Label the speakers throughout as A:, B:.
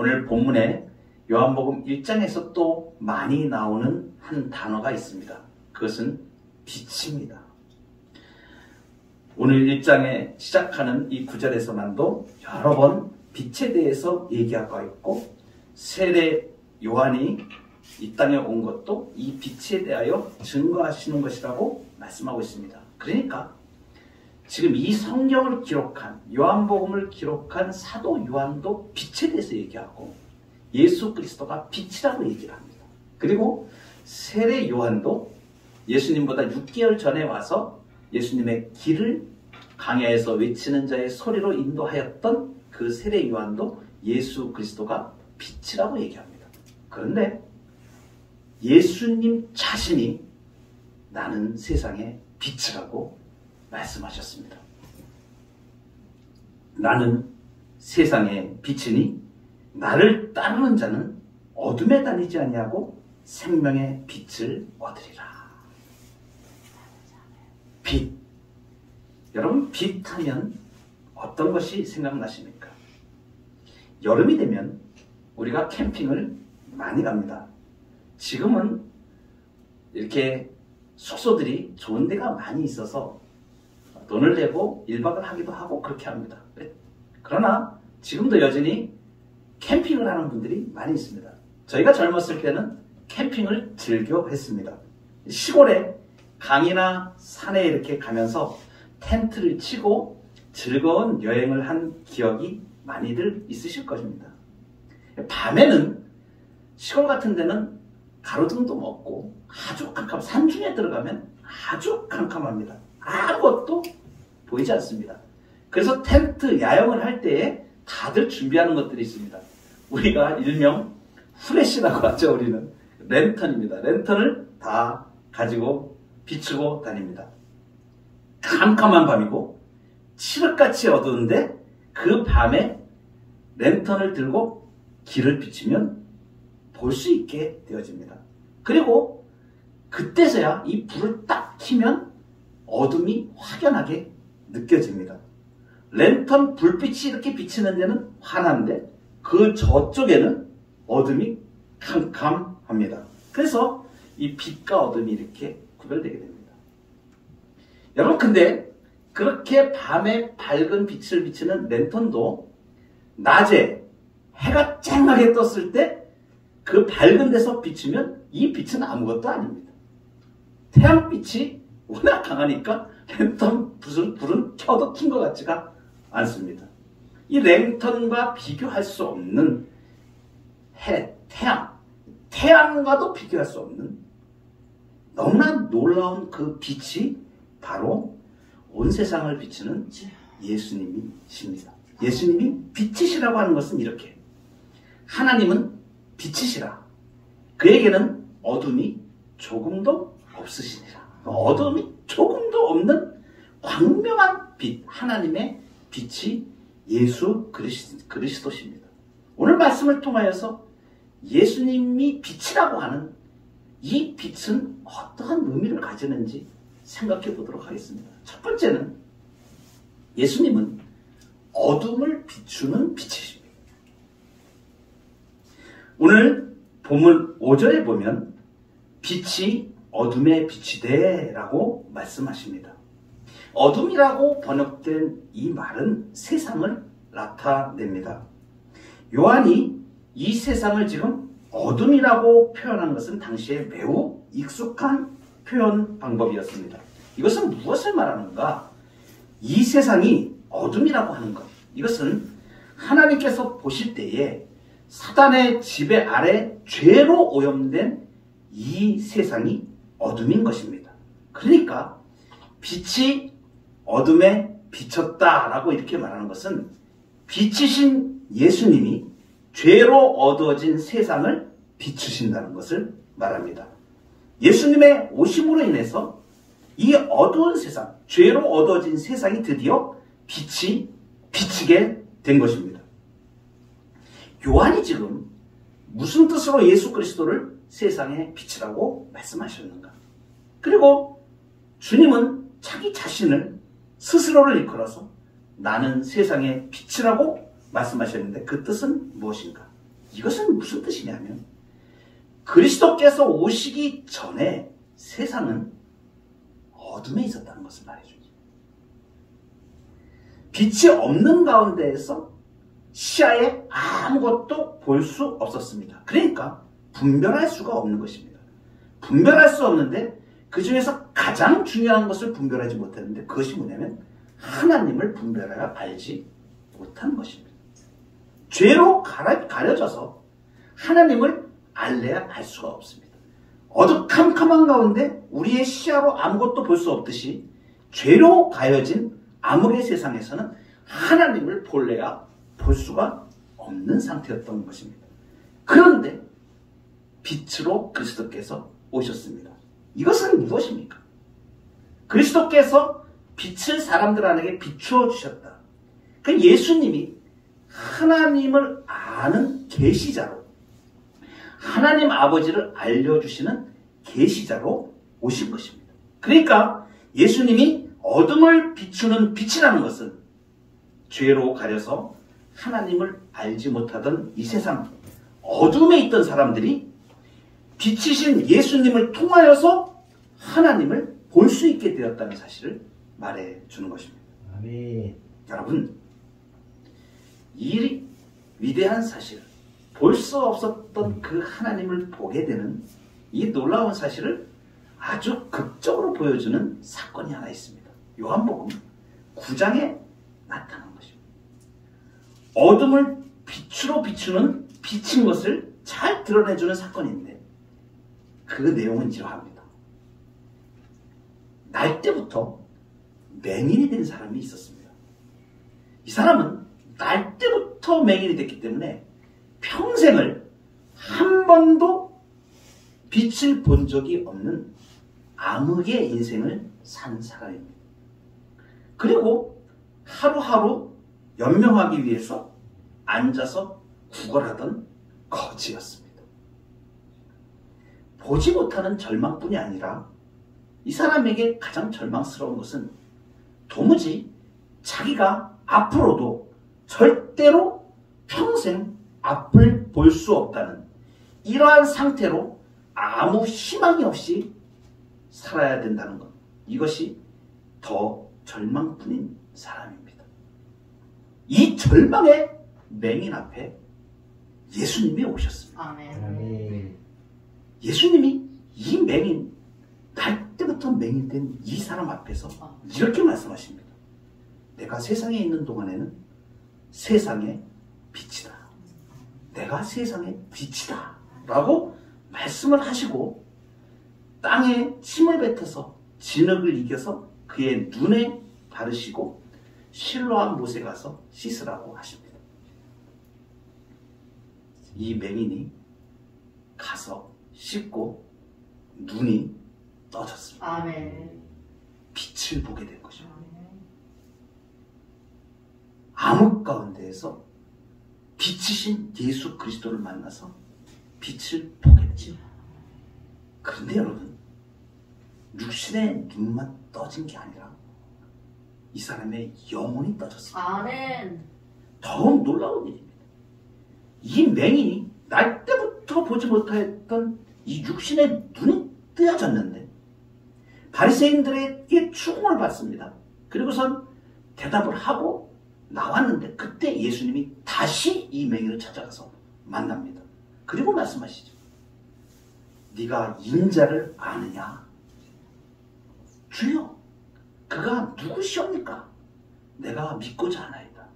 A: 오늘 본문에 요한복음 1장에서 또 많이 나오는 한 단어가 있습니다. 그것은 빛입니다. 오늘 1장에 시작하는 이 구절에서만도 여러 번 빛에 대해서 얘기하고 있고, 세례 요한이 이 땅에 온 것도 이 빛에 대하여 증거하시는 것이라고 말씀하고 있습니다. 그러니까 지금 이 성경을 기록한, 요한복음을 기록한 사도 요한도 빛에 대해서 얘기하고 예수 그리스도가 빛이라고 얘기를 합니다. 그리고 세례 요한도 예수님보다 6개월 전에 와서 예수님의 길을 광야에서 외치는 자의 소리로 인도하였던 그 세례 요한도 예수 그리스도가 빛이라고 얘기합니다. 그런데 예수님 자신이 나는 세상의 빛이라고 말씀하셨습니다. 나는 세상의 빛이니 나를 따르는 자는 어둠에 다니지 아니하고 생명의 빛을 얻으리라. 빛. 여러분, 빛 하면 어떤 것이 생각나십니까? 여름이 되면 우리가 캠핑을 많이 갑니다. 지금은 이렇게 숙소들이 좋은 데가 많이 있어서 돈을 내고 1박을 하기도 하고 그렇게 합니다. 그러나 지금도 여전히 캠핑을 하는 분들이 많이 있습니다. 저희가 젊었을 때는 캠핑을 즐겨 했습니다. 시골에 강이나 산에 이렇게 가면서 텐트를 치고 즐거운 여행을 한 기억이 많이들 있으실 것입니다. 밤에는 시골 같은 데는 가로등도 없고 아주 캄캄, 산중에 들어가면 아주 캄캄합니다. 아무것도 보이지 않습니다. 그래서 텐트 야영을 할 때에 다들 준비하는 것들이 있습니다. 우리가 일명 후레쉬라고 하죠. 우리는 랜턴입니다. 랜턴을 다 가지고 비추고 다닙니다. 캄캄한 밤이고 칠흑같이 어두운데 그 밤에 랜턴을 들고 길을 비추면 볼 수 있게 되어집니다. 그리고 그때서야 이 불을 딱 켜면 어둠이 확연하게 느껴집니다. 랜턴 불빛이 이렇게 비치는 데는 환한데 그 저쪽에는 어둠이 캄캄합니다. 그래서 이 빛과 어둠이 이렇게 구별되게 됩니다. 여러분, 근데 그렇게 밤에 밝은 빛을 비치는 랜턴도 낮에 해가 쨍하게 떴을 때 그 밝은 데서 비추면 이 빛은 아무것도 아닙니다. 태양빛이 워낙 강하니까 랜턴 불은 켜도 킨 것 같지가 않습니다. 이 랜턴과 비교할 수 없는 태양과도 비교할 수 없는 너무나 놀라운 그 빛이 바로 온 세상을 비추는 예수님이십니다. 예수님이 빛이시라고 하는 것은 이렇게, 하나님은 빛이시라. 그에게는 어둠이 조금도 없으시니라. 어둠이 조금도 없는 광명한 빛, 하나님의 빛이 예수 그리스도십니다. 오늘 말씀을 통하여서 예수님이 빛이라고 하는 이 빛은 어떠한 의미를 가지는지 생각해 보도록 하겠습니다. 첫 번째는 예수님은 어둠을 비추는 빛이십니다. 오늘 본문 5절에 보면 빛이 어둠에 비치되 라고 말씀하십니다. 어둠이라고 번역된 이 말은 세상을 나타냅니다. 요한이 이 세상을 지금 어둠이라고 표현한 것은 당시에 매우 익숙한 표현 방법이었습니다. 이것은 무엇을 말하는가? 이 세상이 어둠이라고 하는 것, 이것은 하나님께서 보실 때에 사단의 지배 아래 죄로 오염된 이 세상이 어둠인 것입니다. 그러니까 빛이 어둠에 비쳤다라고 이렇게 말하는 것은 빛이신 예수님이 죄로 어두워진 세상을 비추신다는 것을 말합니다. 예수님의 오심으로 인해서 이 어두운 세상, 죄로 어두워진 세상이 드디어 빛이 비치게 된 것입니다. 요한이 지금 무슨 뜻으로 예수 그리스도를 세상의 빛이라고 말씀하셨는가? 그리고 주님은 자기 자신을 스스로를 일컬어서 나는 세상의 빛이라고 말씀하셨는데 그 뜻은 무엇인가? 이것은 무슨 뜻이냐면 그리스도께서 오시기 전에 세상은 어둠에 있었다는 것을 말해주죠. 빛이 없는 가운데에서 시야에 아무것도 볼 수 없었습니다. 그러니까 분별할 수가 없는 것입니다. 분별할 수 없는데 그 중에서 가장 중요한 것을 분별하지 못했는데 그것이 뭐냐면 하나님을 분별하여 알지 못하는 것입니다. 죄로 가려져서 하나님을 알래야 알 수가 없습니다. 어두컴컴한 가운데 우리의 시야로 아무것도 볼 수 없듯이 죄로 가려진 암흑의 세상에서는 하나님을 볼래야 볼 수가 없는 상태였던 것입니다. 그런데 빛으로 그리스도께서 오셨습니다. 이것은 무엇입니까? 그리스도께서 빛을 사람들 안에게 비추어 주셨다. 그 예수님이 하나님을 아는 계시자로 하나님 아버지를 알려주시는 계시자로 오신 것입니다. 그러니까 예수님이 어둠을 비추는 빛이라는 것은 죄로 가려서 하나님을 알지 못하던 이 세상 어둠에 있던 사람들이 빛이신 예수님을 통하여서 하나님을 볼 수 있게 되었다는 사실을 말해주는 것입니다.
B: 아멘.
A: 여러분, 이 위대한 사실, 볼 수 없었던 그 하나님을 보게 되는 이 놀라운 사실을 아주 극적으로 보여주는 사건이 하나 있습니다. 요한복음 9장에 나타난 것입니다. 어둠을 빛으로 비추는 빛인 것을 잘 드러내주는 사건인데 그 내용은 이러합니다. 날 때부터 맹인이 된 사람이 있었습니다. 이 사람은 날 때부터 맹인이 됐기 때문에 평생을 한 번도 빛을 본 적이 없는 암흑의 인생을 산 사람입니다. 그리고 하루하루 연명하기 위해서 앉아서 구걸하던 거지였습니다. 보지 못하는 절망뿐이 아니라 이 사람에게 가장 절망스러운 것은 도무지 자기가 앞으로도 절대로 평생 앞을 볼 수 없다는 이러한 상태로 아무 희망이 없이 살아야 된다는 것. 이것이 더 절망뿐인 사람입니다. 이 절망의 맹인 앞에 예수님이 오셨습니다.
B: 아멘.
A: 예수님이 이 맹인, 날 때부터 맹인된 이 사람 앞에서 이렇게 말씀하십니다. 내가 세상에 있는 동안에는 세상의 빛이다. 내가 세상의 빛이다. 라고 말씀을 하시고 땅에 침을 뱉어서 진흙을 이겨서 그의 눈에 바르시고 실로암 못에 가서 씻으라고 하십니다. 이 맹인이 가서 씻고 눈이 떠졌습니다.
C: 아멘.
A: 빛을 보게 된 것입니다. 암흑 가운데에서 빛이신 예수 그리스도를 만나서 빛을 보게 되죠. 그런데 여러분, 육신의 눈만 떠진 게 아니라 이 사람의 영혼이 떠졌습니다.
C: 아멘.
A: 더욱 놀라운 일입니다. 이 맹인이 날 때부터 보지 못했던 이 육신의 눈이 뜨여졌는데 바리새인들에게 추궁을 받습니다. 그리고선 대답을 하고 나왔는데 그때 예수님이 다시 이 맹인을 찾아가서 만납니다. 그리고 말씀하시죠. 네가 인자를 아느냐? 주여, 그가 누구시옵니까? 내가 믿고자 하나이다.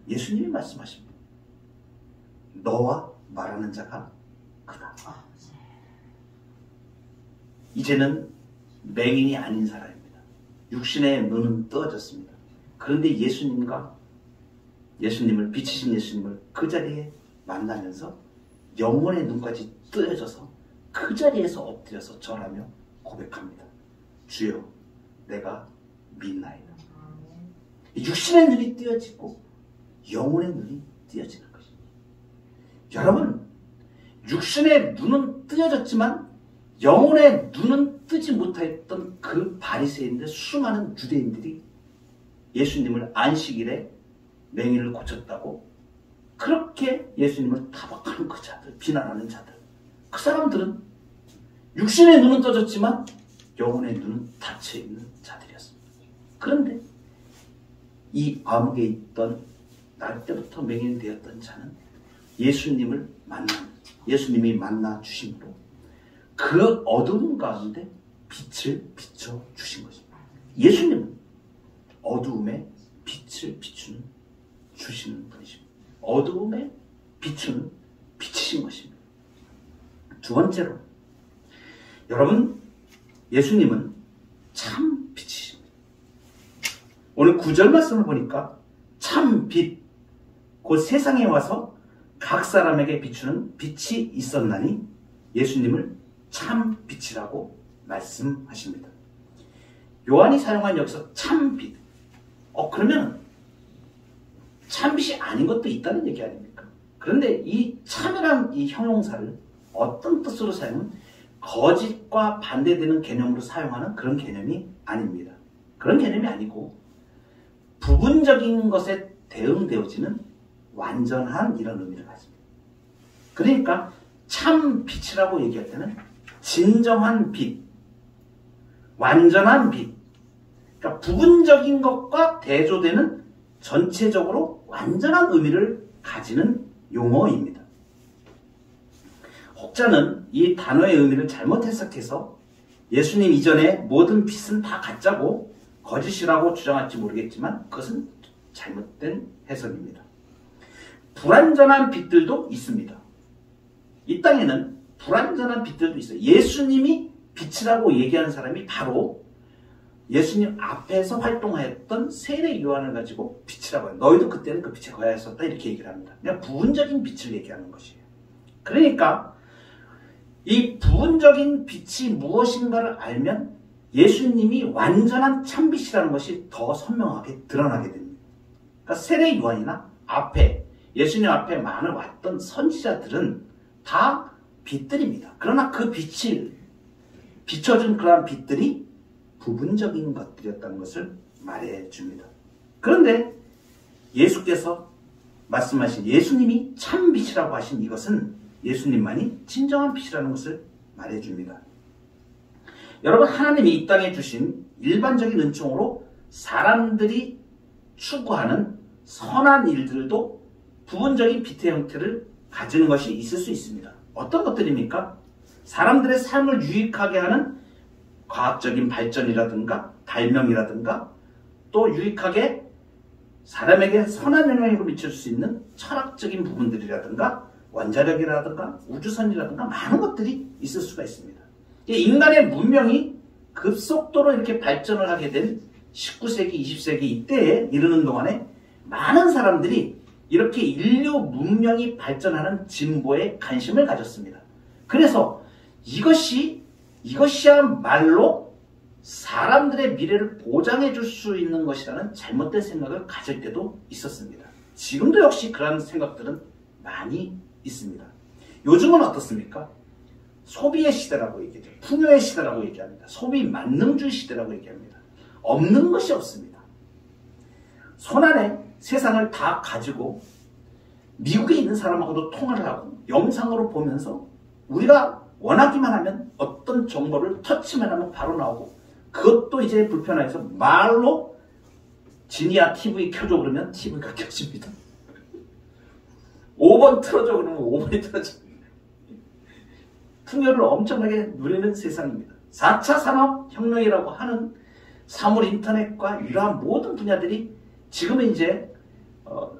A: 예수님이 말씀하십니다. 너와 말하는 자가 그다. 이제는 맹인이 아닌 사람입니다. 육신의 눈은 떠졌습니다. 그런데 예수님을 비치신 예수님을 그 자리에 만나면서 영혼의 눈까지 뜨여져서 그 자리에서 엎드려서 절하며 고백합니다. 주여, 내가 믿나이다. 육신의 눈이 뜨여지고 영혼의 눈이 뜨여지는 것입니다. 여러분, 육신의 눈은 뜨여졌지만 영혼의 눈은 뜨지 못했던 그 바리새인들, 수많은 유대인들이 예수님을 안식일에 맹인을 고쳤다고 그렇게 예수님을 타박하는 그 자들, 비난하는 자들, 그 사람들은 육신의 눈은 떠졌지만 영혼의 눈은 닫혀있는 자들이었습니다. 그런데 이 암흑에 있던 날 때부터 맹인이 되었던 자는 예수님이 만나 주심으로 그 어두운 가운데 빛을 비춰 주신 것입니다. 예수님은 어두움에 빛을 주시는 분이십니다. 어두움에 비추는 빛이신 것입니다. 두 번째로, 여러분, 예수님은 참 빛이십니다. 오늘 9절 말씀을 보니까 참 빛, 곧 세상에 와서 각 사람에게 비추는 빛이 있었나니 예수님을 참 빛이라고 말씀하십니다. 요한이 사용한 여기서 참 빛. 그러면 참 빛이 아닌 것도 있다는 얘기 아닙니까? 그런데 이 참이란 이 형용사를 어떤 뜻으로 사용은 거짓과 반대되는 개념으로 사용하는 그런 개념이 아닙니다. 그런 개념이 아니고 부분적인 것에 대응되어지는 완전한 이런 의미를 가집니다. 그러니까 참 빛이라고 얘기할 때는 진정한 빛, 완전한 빛, 그러니까 부분적인 것과 대조되는 전체적으로 완전한 의미를 가지는 용어입니다. 혹자는 이 단어의 의미를 잘못 해석해서 예수님 이전에 모든 빛은 다 가짜고 거짓이라고 주장할지 모르겠지만 그것은 잘못된 해석입니다. 불완전한 빛들도 있습니다. 이 땅에는 불완전한 빛들도 있어요. 예수님이 빛이라고 얘기하는 사람이 바로 예수님 앞에서 활동하였던 세례 요한을 가지고 빛이라고 해요. 너희도 그때는 그 빛에 거하였었다 이렇게 얘기를 합니다. 그냥 부분적인 빛을 얘기하는 것이에요. 그러니까 이 부분적인 빛이 무엇인가를 알면 예수님이 완전한 참빛이라는 것이 더 선명하게 드러나게 됩니다. 그러니까 세례 요한이나 예수님 앞에 많이 왔던 선지자들은 다 빛들입니다. 그러나 그 빛을 비춰준 그러한 빛들이 부분적인 것들이었다는 것을 말해줍니다. 그런데 예수께서 말씀하신 예수님이 참빛이라고 하신 이것은 예수님만이 진정한 빛이라는 것을 말해줍니다. 여러분, 하나님이 이 땅에 주신 일반적인 은총으로 사람들이 추구하는 선한 일들도 부분적인 빛의 형태를 가지는 것이 있을 수 있습니다. 어떤 것들입니까? 사람들의 삶을 유익하게 하는 과학적인 발전이라든가 발명이라든가 또 유익하게 사람에게 선한 영향력을 미칠 수 있는 철학적인 부분들이라든가 원자력이라든가 우주선이라든가 많은 것들이 있을 수가 있습니다. 인간의 문명이 급속도로 이렇게 발전을 하게 된 19세기, 20세기 이때에 이르는 동안에 많은 사람들이 이렇게 인류 문명이 발전하는 진보에 관심을 가졌습니다. 그래서 이것이야말로 사람들의 미래를 보장해 줄 수 있는 것이라는 잘못된 생각을 가질 때도 있었습니다. 지금도 역시 그런 생각들은 많이 있습니다. 요즘은 어떻습니까? 소비의 시대라고 얘기하죠. 풍요의 시대라고 얘기합니다. 소비 만능주의 시대라고 얘기합니다. 없는 것이 없습니다. 손안에 세상을 다 가지고 미국에 있는 사람하고도 통화를 하고 영상으로 보면서 우리가 원하기만 하면 어떤 정보를 터치만 하면 바로 나오고 그것도 이제 불편해서 말로 지니야 TV 켜줘 그러면 TV가 켜집니다. 5번 틀어줘 그러면 5번이 틀어집니다. 풍요를 엄청나게 누리는 세상입니다. 4차 산업혁명이라고 하는 사물 인터넷과 이러한 모든 분야들이 지금은 이제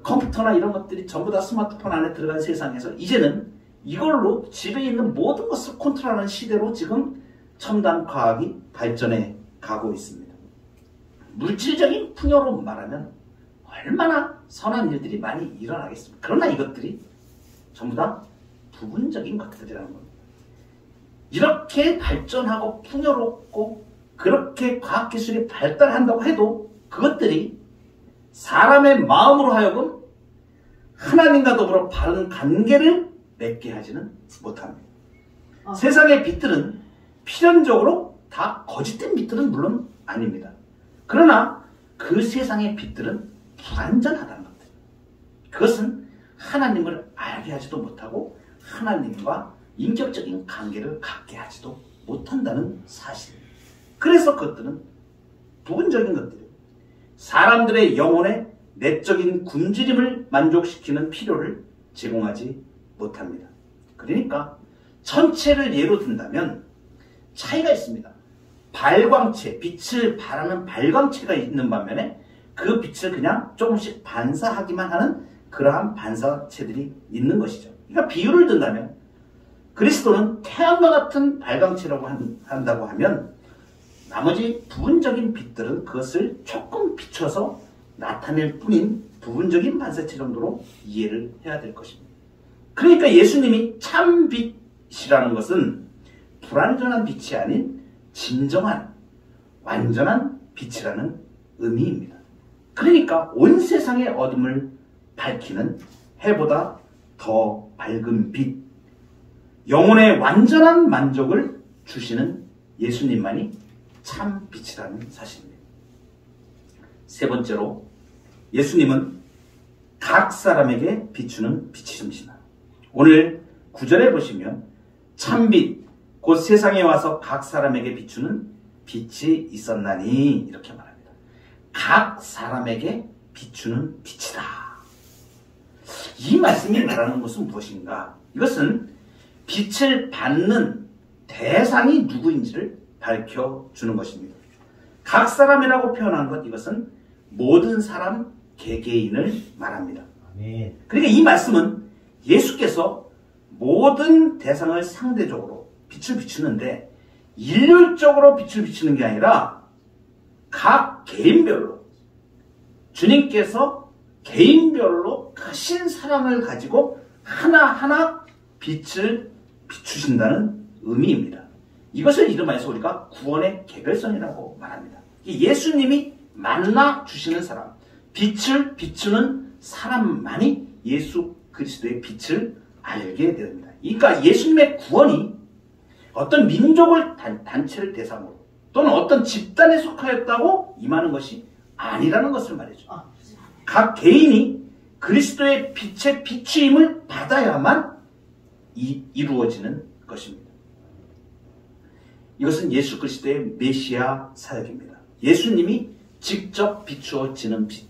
A: 컴퓨터나 이런 것들이 전부 다 스마트폰 안에 들어간 세상에서 이제는 이걸로 집에 있는 모든 것을 컨트롤하는 시대로 지금 첨단 과학이 발전해 가고 있습니다. 물질적인 풍요로 말하면 얼마나 선한 일들이 많이 일어나겠습니까? 그러나 이것들이 전부 다 부분적인 것들이라는 겁니다. 이렇게 발전하고 풍요롭고 그렇게 과학기술이 발달한다고 해도 그것들이 사람의 마음으로 하여금 하나님과 더불어 바른 관계를 맺게 하지는 못합니다. 세상의 빛들은 필연적으로 다 거짓된 빛들은 물론 아닙니다. 그러나 그 세상의 빛들은 불완전하다는 것들. 그것은 하나님을 알게 하지도 못하고 하나님과 인격적인 관계를 갖게 하지도 못한다는 사실. 그래서 그것들은 부분적인 것들이에요. 사람들의 영혼의 내적인 굶주림을 만족시키는 필요를 제공하지 못합니다. 그러니까 천체를 예로 든다면 차이가 있습니다. 발광체, 빛을 발하는 발광체가 있는 반면에 그 빛을 그냥 조금씩 반사하기만 하는 그러한 반사체들이 있는 것이죠. 그러니까 비유를 든다면 그리스도는 태양과 같은 발광체라고 한다고 하면 나머지 부분적인 빛들은 그것을 조금 비춰서 나타낼 뿐인 부분적인 반사체 정도로 이해를 해야 될 것입니다. 그러니까 예수님이 참 빛이라는 것은 불완전한 빛이 아닌 진정한 완전한 빛이라는 의미입니다. 그러니까 온 세상의 어둠을 밝히는 해보다 더 밝은 빛, 영혼의 완전한 만족을 주시는 예수님만이 참 빛이라는 사실입니다. 세 번째로 예수님은 각 사람에게 비추는 빛이십니다. 오늘 9절에 보시면 참빛 곧 세상에 와서 각 사람에게 비추는 빛이 있었나니 이렇게 말합니다. 각 사람에게 비추는 빛이다. 이 말씀이 말하는 것은 무엇인가? 이것은 빛을 받는 대상이 누구인지를 밝혀주는 것입니다. 각 사람이라고 표현한 것, 이것은 모든 사람 개개인을 말합니다.
B: 아멘.
A: 그러니까 이 말씀은 예수께서 모든 대상을 상대적으로 빛을 비추는데 일률적으로 빛을 비추는 게 아니라 각 개인별로 주님께서 개인별로 크신 사랑을 가지고 하나하나 빛을 비추신다는 의미입니다. 이것을 이름하여서 우리가 구원의 개별성이라고 말합니다. 예수님이 만나 주시는 사람, 빛을 비추는 사람만이 예수 그리스도의 빛을 알게 됩니다. 그러니까 예수님의 구원이 어떤 민족을 단체를 대상으로 또는 어떤 집단에 속하였다고 임하는 것이 아니라는 것을 말해줘. 각 개인이 그리스도의 빛의 비추임을 받아야만 이루어지는 것입니다. 이것은 예수 그리스도의 메시아 사역입니다. 예수님이 직접 비추어지는 빛,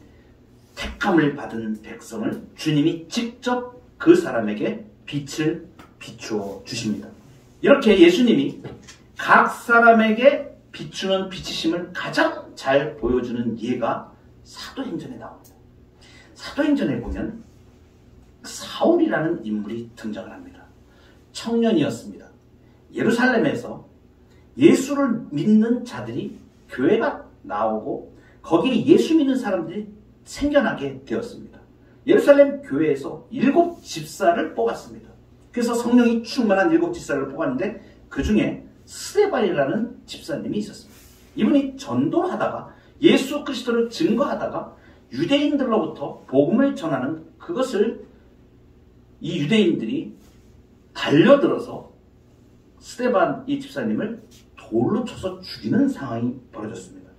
A: 택함을 받은 백성을 주님이 직접 그 사람에게 빛을 비추어 주십니다. 이렇게 예수님이 각 사람에게 비추는 빛이심을 가장 잘 보여주는 예가 사도행전에 나옵니다. 사도행전에 보면 사울이라는 인물이 등장을 합니다. 청년이었습니다. 예루살렘에서 예수를 믿는 자들이 교회가 나오고 거기에 예수 믿는 사람들이 생겨나게 되었습니다. 예루살렘 교회에서 7 집사를 뽑았습니다. 그래서 성령이 충만한 7 집사를 뽑았는데 그 중에 스데반이라는 집사님이 있었습니다. 이분이 전도하다가 예수 그리스도를 증거하다가 유대인들로부터 복음을 전하는 그것을 이 유대인들이 달려들어서 스데반 이 집사님을 돌로 쳐서 죽이는 상황이 벌어졌습니다.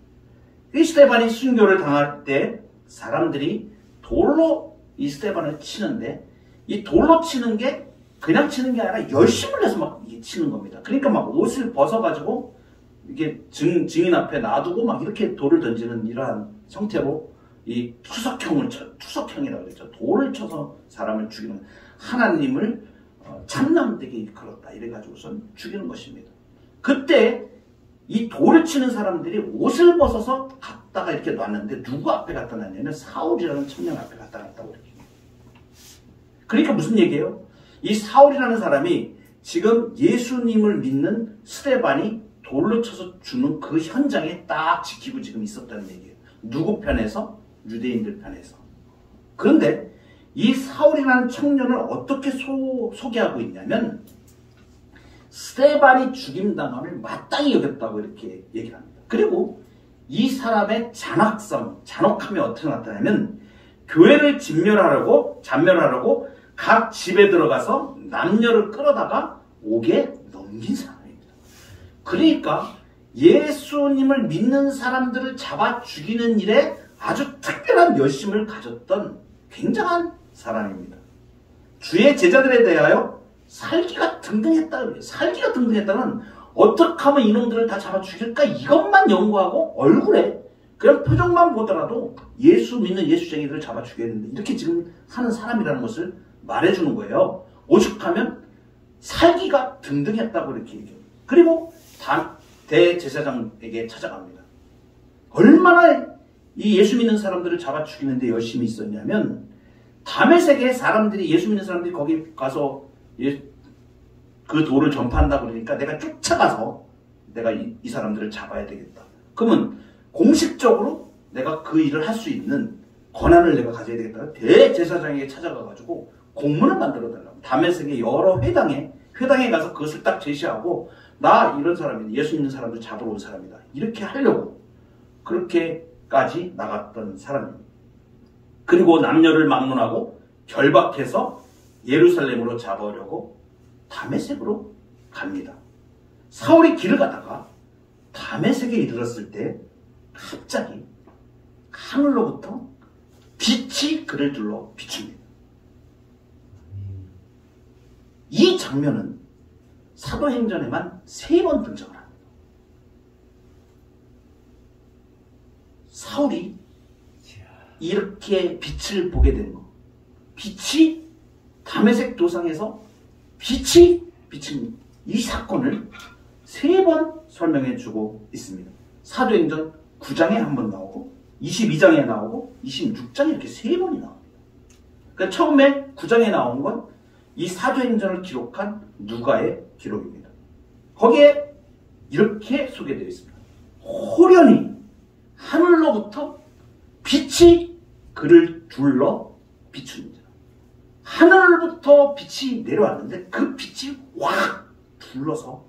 A: 이 스데반이 순교를 당할 때 사람들이 돌로 이 스데반을 치는데 이 돌로 치는 게 그냥 치는 게 아니라 열심을 내서 막 이게 치는 겁니다. 그러니까 막 옷을 벗어가지고 이게 증인 앞에 놔두고 막 이렇게 돌을 던지는 이러한 형태로 이 투석형이라고 그랬죠. 돌을 쳐서 사람을 죽이는 하나님을 참남되게 일컬었다. 이래가지고선 죽이는 것입니다. 그때 이 돌을 치는 사람들이 옷을 벗어서 갖다가 이렇게 놨는데 누구 앞에 갖다 놨냐면 사울이라는 청년 앞에 갖다 놨다고 그랬죠. 그러니까 무슨 얘기예요? 이 사울이라는 사람이 지금 예수님을 믿는 스데반이 돌로 쳐서 죽는 그 현장에 딱 지키고 지금 있었다는 얘기예요. 누구 편에서? 유대인들 편에서. 그런데 이 사울이라는 청년을 어떻게 소개하고 있냐면 스데반이 죽임당함을 마땅히 여겼다고 이렇게 얘기를 합니다. 그리고 이 사람의 잔혹함이 어떻게 나타나냐면 교회를 잔멸하려고 각 집에 들어가서 남녀를 끌어다가 옥에 넘긴 사람입니다. 그러니까 예수님을 믿는 사람들을 잡아 죽이는 일에 아주 특별한 열심을 가졌던 굉장한 사람입니다. 주의 제자들에 대하여 살기가 등등했다. 살기가 등등했다는 어떻게 하면 이놈들을 다 잡아 죽일까 이것만 연구하고 얼굴에 그런 표정만 보더라도 예수 믿는 예수쟁이들을 잡아 죽여야 된다. 이렇게 지금 하는 사람이라는 것을 말해주는 거예요. 오죽하면 살기가 등등했다고 이렇게 얘기해요. 그리고 대제사장에게 찾아갑니다. 얼마나 이 예수 믿는 사람들을 잡아 죽이는데 열심히 있었냐면 다메섹에 사람들이 예수 믿는 사람들이 거기 가서 그 도를 전파한다고 그러니까 내가 쫓아가서 내가 이 사람들을 잡아야 되겠다. 그러면 공식적으로 내가 그 일을 할 수 있는 권한을 내가 가져야 되겠다. 대제사장에게 찾아가가지고 공문을 만들어 달라고. 다메섹의 여러 회당에 가서 그것을 딱 제시하고 나 이런 사람이다. 예수 믿는 사람들 잡으러 온 사람이다. 이렇게 하려고 그렇게까지 나갔던 사람입니다. 그리고 남녀를 막론하고 결박해서 예루살렘으로 잡아오려고 다메섹으로 갑니다. 사울이 길을 가다가 다메섹에 이르렀을 때 갑자기 하늘로부터 빛이 그를 둘러 비춥니다. 이 장면은 사도행전에만 3번 등장을 합니다. 사울이 이렇게 빛을 보게 된 거, 빛이 다메섹 도상에서 빛이 비친 이 사건을 3번 설명해 주고 있습니다. 사도행전 9장에 한 번 나오고 22장에 나오고 26장에 이렇게 3번이 나옵니다. 그러니까 처음에 9장에 나온 건 이 사도행전을 기록한 누가의 기록입니다. 거기에 이렇게 소개되어 있습니다. 호련히 하늘로부터 빛이 그를 둘러 비춥니다. 하늘부터 빛이 내려왔는데 그 빛이 확 둘러서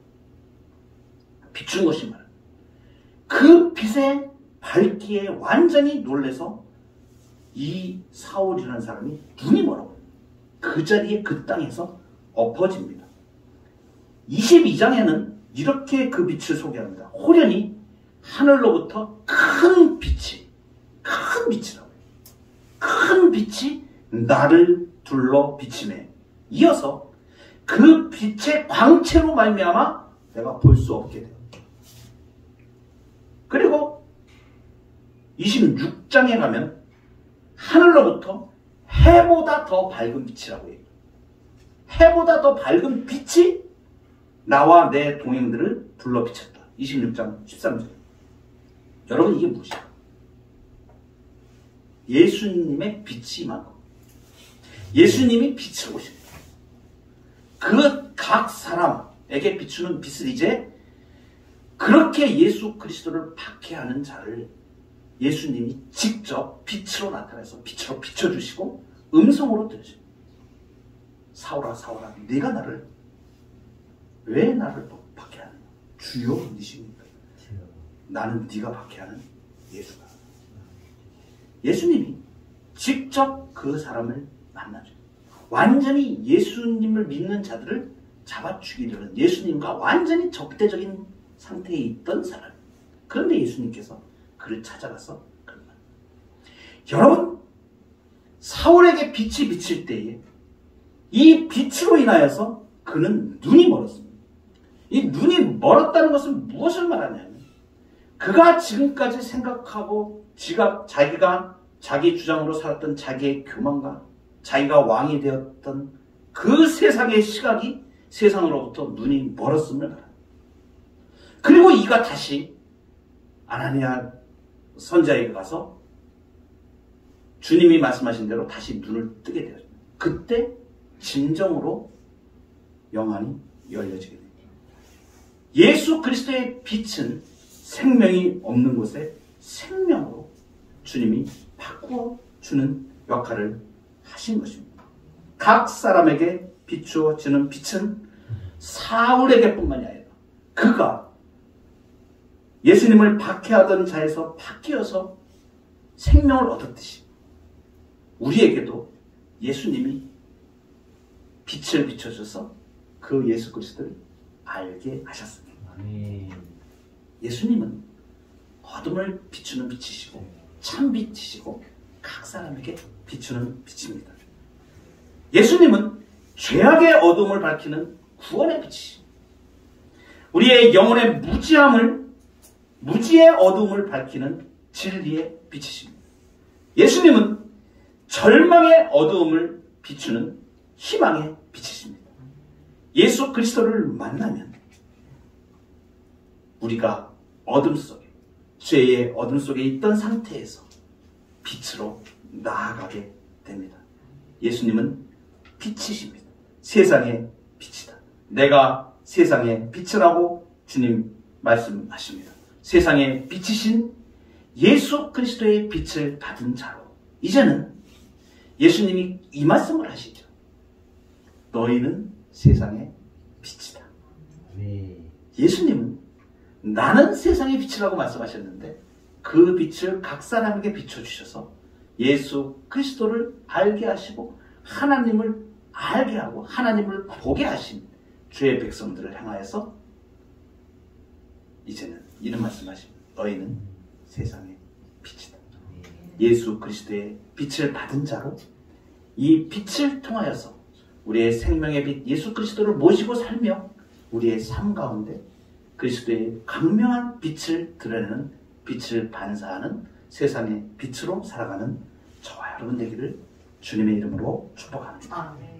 A: 비춘 것이 말이에요. 그 빛의 밝기에 완전히 놀라서 이 사울이라는 사람이 눈이 멀어요. 그 자리에 그 땅에서 엎어집니다. 22장에는 이렇게 그 빛을 소개합니다. 호련히 하늘로부터 큰 빛이라고 해요. 큰 빛이 나를 둘러 비치매 이어서 그 빛의 광채로 말미암아 내가 볼 수 없게 돼요. 그리고 26장에 가면 하늘로부터 해보다 더 밝은 빛이라고 해요. 해보다 더 밝은 빛이 나와 내 동행들을 둘러 비쳤다. 26장 13절. 여러분 이게 무엇이야? 예수님의 빛이 임한 것. 예수님이 빛을 오십니다. 그 각 사람에게 비추는 빛을 이제 그렇게 예수 그리스도를 박해하는 자를 예수님이 직접 빛으로 나타내서 빛으로 비춰주시고 음성으로 들으십니다. 사울아 사울아 네가 왜 나를 박해하느냐? 주여 니십니까? 나는 네가 박해하는 예수다. 예수님이 직접 그 사람을 만나죠. 완전히 예수님을 믿는 자들을 잡아 죽이려는 예수님과 완전히 적대적인 상태에 있던 사람. 그런데 예수님께서 그를 찾아가서 그를 만납니다. 여러분, 사울에게 빛이 비칠 때에 이 빛으로 인하여서 그는 눈이 멀었습니다. 이 눈이 멀었다는 것은 무엇을 말하냐면 그가 지금까지 생각하고 자기가 자기 주장으로 살았던 자기의 교만과 자기가 왕이 되었던 그 세상의 시각이 세상으로부터 눈이 멀었음을 말합니다. 그리고 이가 다시 아나니아 선지자에게 가서 주님이 말씀하신 대로 다시 눈을 뜨게 되었습니다. 그때 진정으로 영안이 열려지게 됩니다. 예수 그리스도의 빛은 생명이 없는 곳에 생명으로 주님이 바꾸어 주는 역할을 하신 것입니다. 각 사람에게 비추어지는 빛은 사울에게뿐만이 아니라 그가 예수님을 박해하던 자에서 바뀌어서 생명을 얻었듯이 우리에게도 예수님이 빛을 비춰줘서 그 예수 그리스도를 알게 하셨습니다. 예수님은 어둠을 비추는 빛이시고 참빛이시고 각 사람에게 비추는 빛입니다. 예수님은 죄악의 어둠을 밝히는 구원의 빛이십니다. 우리의 영혼의 무지의 어둠을 밝히는 진리의 빛이십니다. 예수님은 절망의 어두움을 비추는 희망의 빛이십니다. 예수 그리스도를 만나면 우리가 어둠 속에, 죄의 어둠 속에 있던 상태에서 빛으로 나아가게 됩니다. 예수님은 빛이십니다. 세상의 빛이다. 내가 세상의 빛이라고 주님 말씀하십니다. 세상의 빛이신 예수 그리스도의 빛을 받은 자로 이제는 예수님이 이 말씀을 하시죠. 너희는 세상의 빛이다. 예수님은 나는 세상의 빛이라고 말씀하셨는데 그 빛을 각 사람에게 비춰주셔서 예수 그리스도를 알게 하시고 하나님을 알게 하고 하나님을 보게 하신 주의 백성들을 향하여서 이제는 이런 말씀하십니다. 너희는 세상의 빛이다. 예수 그리스도의 빛을 받은 자로 이 빛을 통하여서 우리의 생명의 빛 예수 그리스도를 모시고 살며 우리의 삶 가운데 그리스도의 강명한 빛을 드러내는 빛을 반사하는 세상의 빛으로 살아가는 저와 여러분 되기를 주님의 이름으로 축복합니다.
C: 아멘.